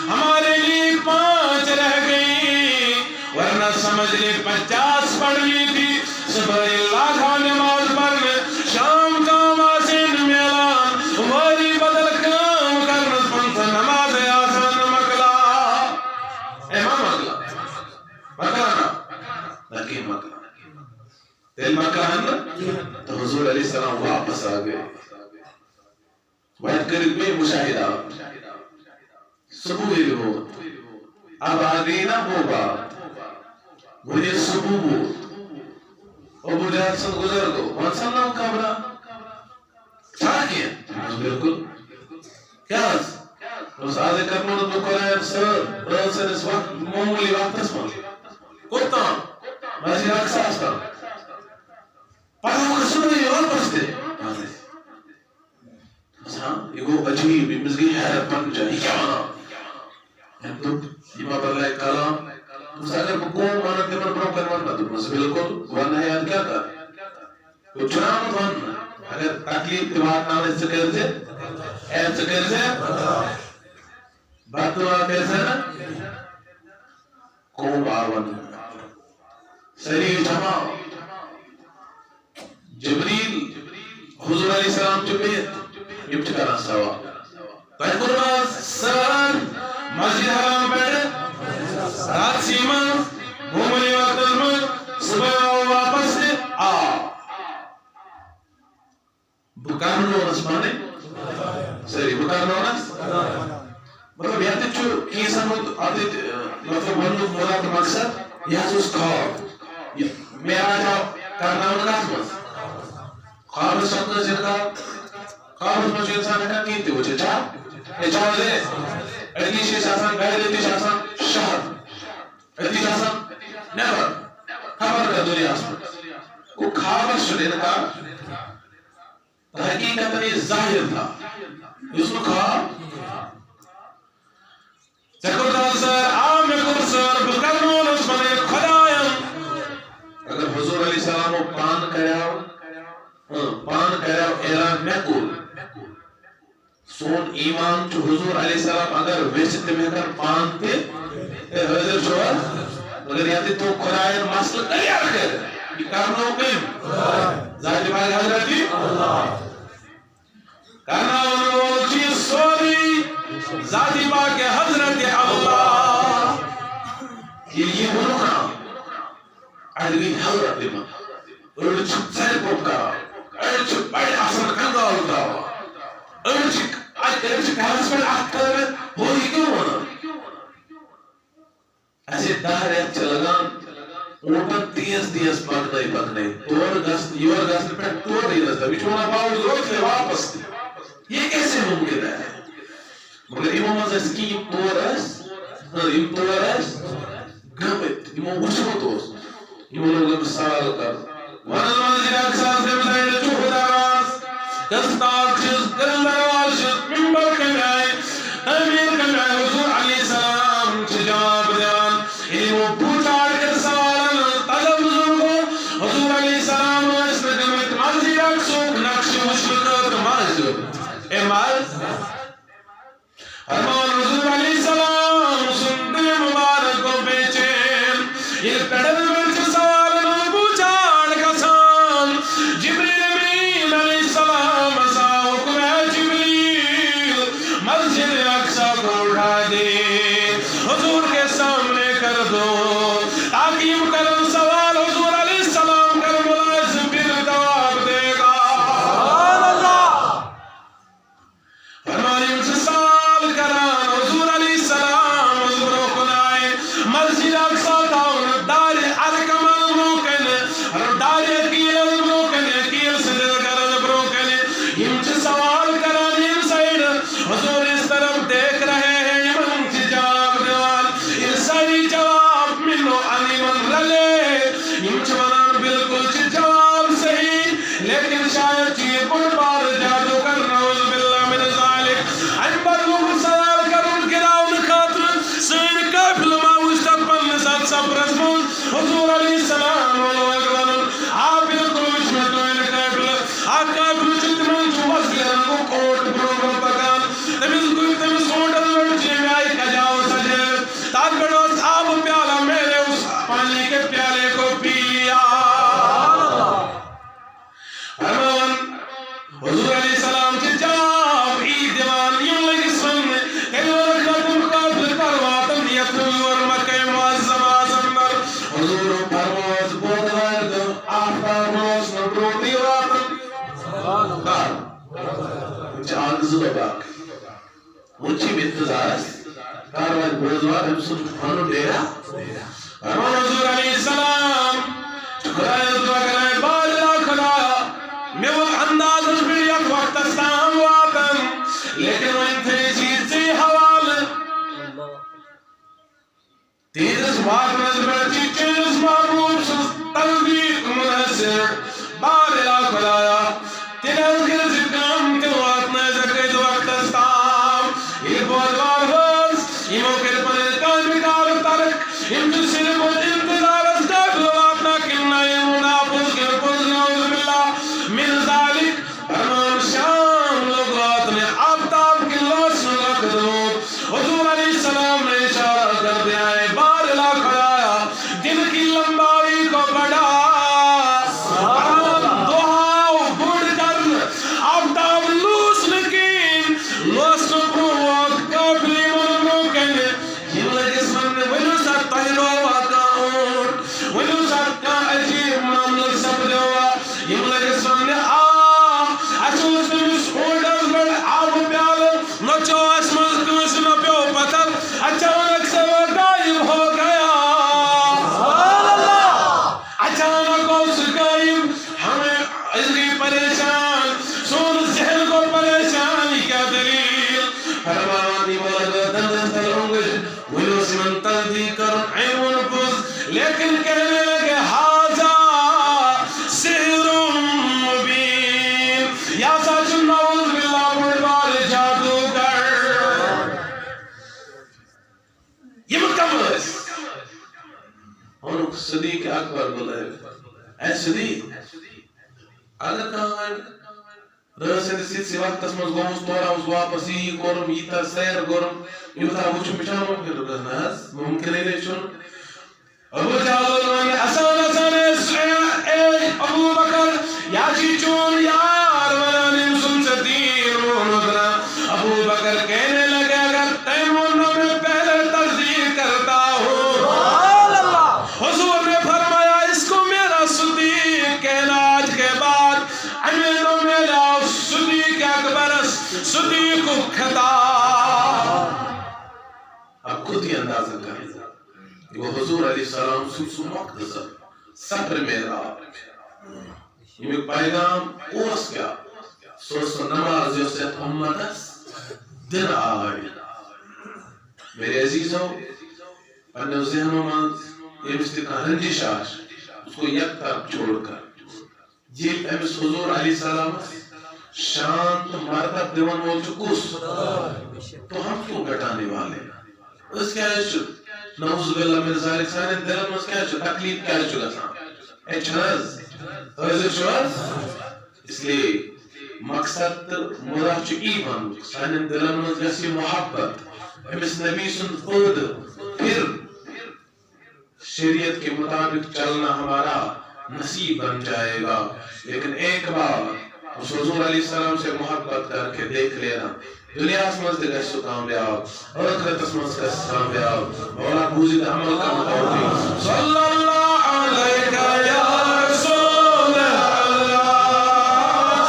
ہمارے لیے 5 رہ گئی، ورنہ سمجھ لے 50 پڑھنی تھی. صبح لاکھا نماز پڑھنے شام کا ماسین میلان واری بدل کام کرنا پنس نماز آسان مکلا امام مکلا مکلانا نکی مکلا دل مکلانا. تو حضور علیہ السلام واپس آ گئے. وائد قریب میں مشاہدہ صبح بھی ہو اب آ گئی نا وہ بات مجھے صبح ہو ابو جہل سے گزر گو وانسان نام کابرا چھا کیا بالکل کیا اس آدھے کرنو تو قرآن سر رسل اس وقت معمولی وقت اس وقت کتا مجھے اکساس کر پڑھا وہ کسو نہیں اور پستے یہ وہ عجیب مزگی حیرت بن جائے کیا مانا ہم تو امام اللہ کلام تو اگر بکوم مانا کے من پرو کروانا تو بس بالکل ورنہ یاد کیا کر تو چنام ورنہ اگر تکلیف تیوات نام اس سے کر سے ایب سے کر سے بات تو آتے سے نا قوم آون سریع جمع جبریل حضور علیہ السلام جبریت ابتکارا سوا تائی قربان سر مسجد حرام بیٹھے رات سیما گھومنے وقت میں صبح واپس سے آ بکار نورس مانے سری بکار نورس مطلب یہاں تے چھو کیسا آتے مطلب ونو مراد مقصد یہاں سے اس خواب میں آ جاؤ کرنا ہوگا اس خواب سکتا جن کا خواب اس مجھے انسان ہے کی تھی وہ چچا یہ چاہ دے ادنی شیش آسان گائے دیتی شاسان شہر ادنی شاسان نیور خبر کا دنیا آسان وہ خواب سنین کا حقیقت یہ ظاہر تھا اس میں خواب سکردال سر عام کرسر بکرنون اس میں خدایم اگر حضور علیہ السلام پان کریاو اعلان محکول سون ایمان چو حضور علیہ السلام اگر ویسے میں کر پان تے حضر شوار مگر یادی تو خدایم مسئلہ کلیار کر یہ کرنا کم ذاتی بھائی حضرتی کرنا انہوں چیز سوری ذاتی باقی حضرت اللہ یہ بنونا اڑوی حضرت ماں اڑچ سیر پوپ کرا اڑچ بڑی آسان کندہ ہوتا ہوا اڑچ کارس پر آت کر ہوئی کیوں ہونا ایسے دہر ایک چلگان اوپن تیز پکنے توڑ گست یور گست پر توڑ نہیں رستا بیچونا باوز روز لے واپس یہ کیسے ممکن ہے مگر امام از کی یم تورس گمت امام وچھو توس امام لوگ سوال کر ونالماز ایک سال سے بتائے چوہ دراز دستاک چیز دلدرواز شد منبر کمیائے امیر کمیائے حضور علیہ السلام چجاب دیان امام پوچھاڑ کر سوالن طلب ظلمو حضور علیہ السلام اس نے گمت مرضی رکھ سوک نقش مشرقت مرض امال فرمان حضور علیہ السلام سنتے مبارک کو بیچین یہ پیڑل مرچ سوال نو پوچھاڑ کسان جبریل امین علیہ السلام اسا حکم ہے جبریل مسجد اقصی کو اٹھا دے حضور کے سامنے کر دو تاکہ مکرم سوال حضور علیہ السلام کر ملازم پھر جواب دے گا سبحان اللہ فرمانی ان سے سوال کرا یہ سوال کران ان سائڈ حضور اس طرف دیکھ رہے ہیں یمن کی جواب دیوان ان ساری جواب منو علی من رلے یم چوانان بالکل چی جواب صحیح لیکن شاید چی بڑ بار جادو کر نعوذ باللہ من ذالک انبر لوگ سوال کرن گراؤن خاطر سین قافل ماوش تک پن ساتھ سب رسمون حضور علیہ السلام آپ بالکل وشمت ہوئے قافل آپ قافل چت من جو وزگرن کو کوٹ برو پکان تمیز کوئی تمیز کوٹر لڑچے میں آئی کجاؤ سجے تاک بڑو صاحب پیالہ میرے اس پانی کے پیالے کو پی لیا فرمان حضور علیہ السلام کی جواب عید دیوان یوں لگی سن کئی ورقات مقابل پرواتم یتنو اور مکہ معظم آزم در حضور پرواز بودوار دو آفتاب روز نبرو دیواتم کار چاند زدو باک مجھے انتظار کارواز بودوار ہم سن خانو دیرا فرمان حضور علیہ السلام خدای دعا کرائے باجرہ خدایا میں وہ انداز اس بھی یک وقت استام واتن لیکن وہ انتہی چیز سے حوال تیزس بات نظر چیچنس محبوب سس تلبیق منحصر باجرہ خدایا تیرز گر زکام کے وقت نظر کے وقت استام یہ بہت بار ہوز یہ موقع پنے کان بکار ترک انتو صرف انتظار استاق لواتنا کننا یہ منافظ کے پوز نعوذ باللہ من ذالک فرمان شام لوگات نے آفتاب کی لوس رکھ دو حضور علیہ السلام نے اشارہ کر دیا ہے بار لا کھڑایا دن کی لمبائی کو بڑھا دعاو بڑھ کر آفتاب لوس لکین لوس نکو وقت کافلی منو کہنے یہ لگس من ونو سا تحلو واقع اون ونو سا کا عجیب معاملہ سب دوا یہ لگس من اچھوس تمس اونڈز بڑھ آب پیال نچو اسمز کنس نپیو پتر اچانک سے وہ غائب ہو گیا اچانک اس غائب ہمیں عزگی پریشان سون ذہن کو پریشان کیا دلیل فرمانی ولد دندن تلونگش ولو سمن تلدی کر عیون پوز لیکن کہنے لگے حاجہ سحر مبین یا سچ نعوذ باللہ بڑبار جادوگر یہ مکمل ہے اور صدیق اکبر بولے اے صدیق اگر کہاں رسل سی وقت اسمز گومس تورا اس واپس یہ گورم یہ تا سیر گورم یہ تا وچھ پچھا ممکن کرنا ہے ممکن ہے چون ابو جہل نے آسان اے ابو بکر یا جی چون یار ونانی سن سدین ونودنا ابو بکر کہنے لگے اگر تیمون میں پہلے تصدیق کرتا ہوں حضور نے فرمایا اس کو میرا صدیق کہنا آج کے بعد امیروں میرا صدیق اکبر صدیق خطاب اب خود ہی اندازہ کریں وہ حضور علیہ السلام سو مقدسر سفر میرا یہ پیغام اوس کیا سوس نماز یوسف امتس دن آئی میرے عزیزوں پنیو ذہنوں میں یہ مستقا رنجش آش اس کو یک طرف چھوڑ کر یہ امس حضور علیہ السلام شانت مرتب دیون مول چکوس تو ہم کیوں گھٹانے والے اس کیا ہے نعوذ باللہ من ذالک سانے دلن مس کیا ہے تکلیف کیا ہے گژھان اے چھنز اس لیے مقصد مراد چھ ای بن سانے دلن مس گژھِ محبت امس نبی سن خود پھر شریعت کے مطابق چلنا ہمارا نصیب بن جائے گا لیکن ایک بار اس حضور علیہ السلام سے محبت کر کے دیکھ لینا دنیا اسمز دے گشت کامیاب اور اخرت اسمز گشت کامیاب مولا بوزید عمل کا مطابق صلی اللہ علیہ یا رسول اللہ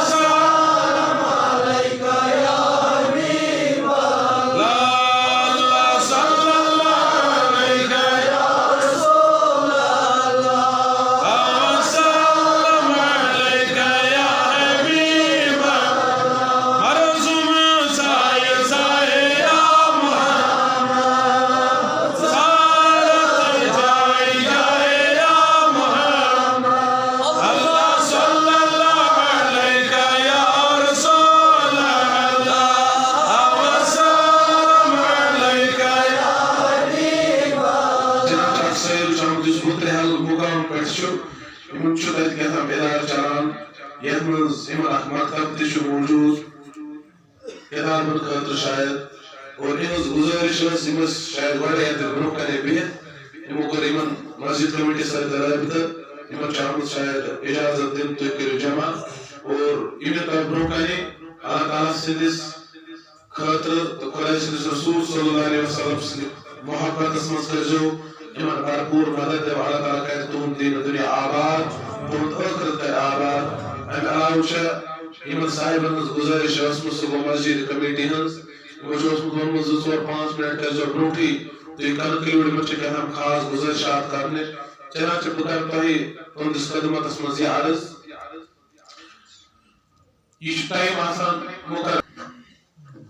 سلام علیکہ یا حبیب اللہ صلی اللہ علیہ یا رسول اللہ سلام علیکہ یا حبیب مکتب تہ چھ موجود کتابن خاطر شاید اور اہز گزارش یمس شاید واریاہ دن برونٛہہ کنے بہت یمو کر یمن مسجد کمیٹی سۭتۍ رٲبطہٕ یمن چھ آمٕژ شاید اجازت دن تُہۍ کٔرِو جمع اور ییٚمہِ دۄہ برونٛہہ کنے اللہ تعالیٰ سٕنٛدِس خاطر تو خدا سٕنٛدِس رسول صلی اللہ علیہ وسلم سٕنٛدِ محبتس منٛز کٔرۍزیو یمن بھرپور مدد دیو اللہ تعالیٰ کرِ تُہُنٛد دیٖن دُنیا آباد تُہُنٛد ٲخرت کرِ آباد امہِ علاوٕ چھےٚ یمن صاحبن ہٕنٛز گُزٲرِش ٲسمٕژ سُہ گوٚو مسجد کمیٹی ہٕنٛز یمو چھُ اوسمُت ووٚنمُت 2-4-5 منٹ کٔرۍزیو برونٛٹھٕے تُہۍ کنکلیوٗڈ یمن چھِ کینٛہہ خاص گُزٲرِشات کرنہِ چنانچہ بہٕ کرٕ تۄہہِ تُہنٛدِس خدمتس منٛز یہِ عرض یہ ٹائم آسان مقرر